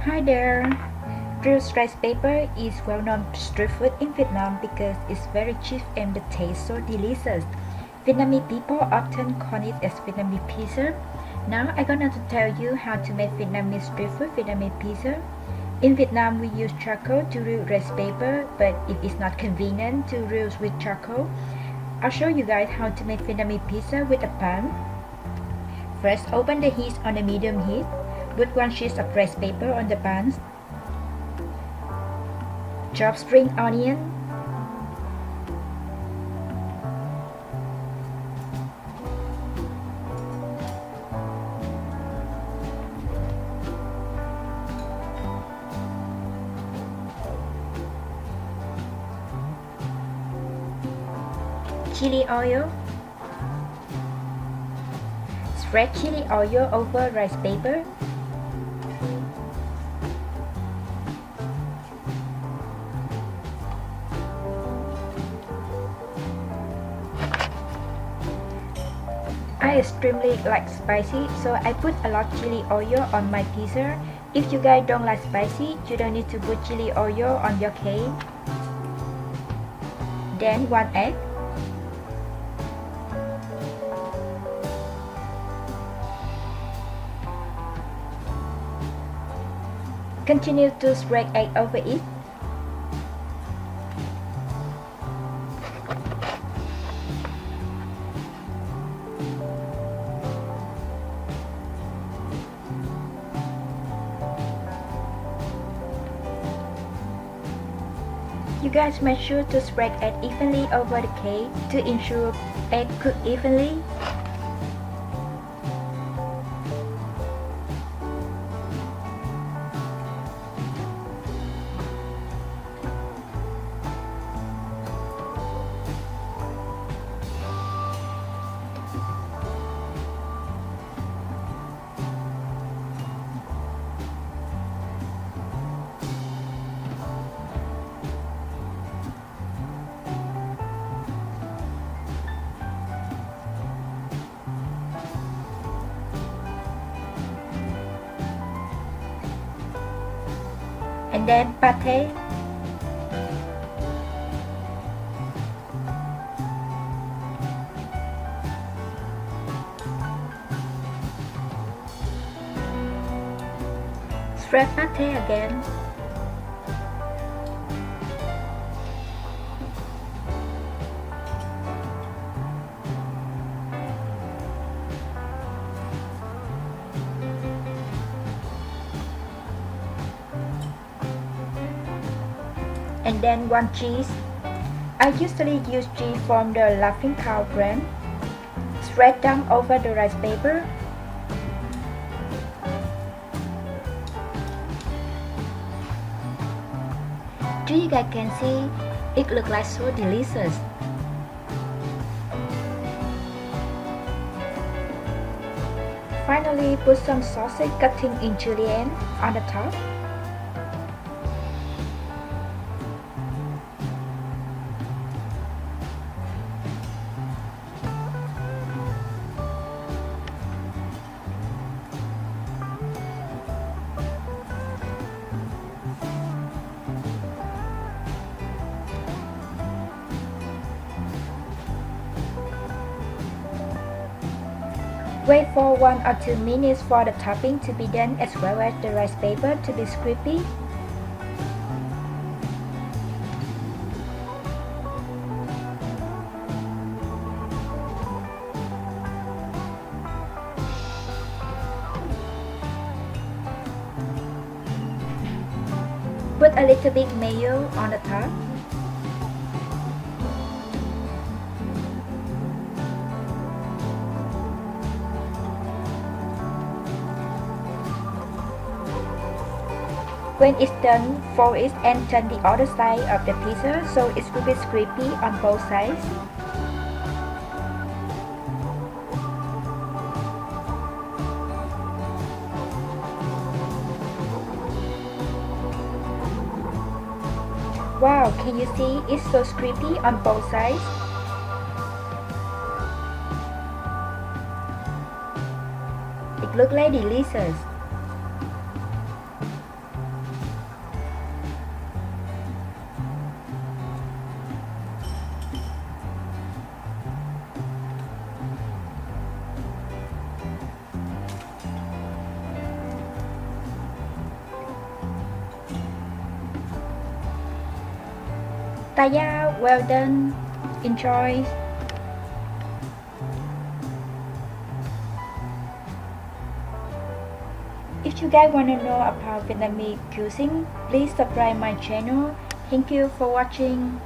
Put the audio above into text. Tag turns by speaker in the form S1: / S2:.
S1: Hi there! Grilled rice paper is well-known street food in Vietnam because it's very cheap and the taste so delicious. Vietnamese people often call it as Vietnamese pizza. Now I'm gonna tell you how to make Vietnamese street food Vietnamese pizza. In Vietnam, we use charcoal to grill rice paper, but it is not convenient to grill with charcoal. I'll show you guys how to make Vietnamese pizza with a pan. First, open the heat on a medium heat. Put one sheet of rice paper on the pan. Chop spring onion, chili oil. Spread chili oil over rice paper. I extremely like spicy, so I put a lot chili oil on my pizza. If you guys don't like spicy, you don't need to put chili oil on your cake. Then 1 egg. Continue to spread egg over it. You guys make sure to spread egg evenly over the cake to ensure egg cook evenly. And then pate. Spread pate again. And then 1 cheese. I usually use cheese from the Laughing Cow brand. Spread them over the rice paper. You guys can see it looks like so delicious. Finally, put some sausage cutting in julienne on the top. Wait for 1 or 2 minutes for the topping to be done as well as the rice paper to be crispy. Put a little bit mayo on the top. When it's done, fold it and turn the other side of the pizza so it will be crispy on both sides. Wow, can you see it's so crispy on both sides? It looks like delicious. Taya, well done. Enjoy. If you guys want to know about Vietnamese cuisine, please subscribe my channel. Thank you for watching.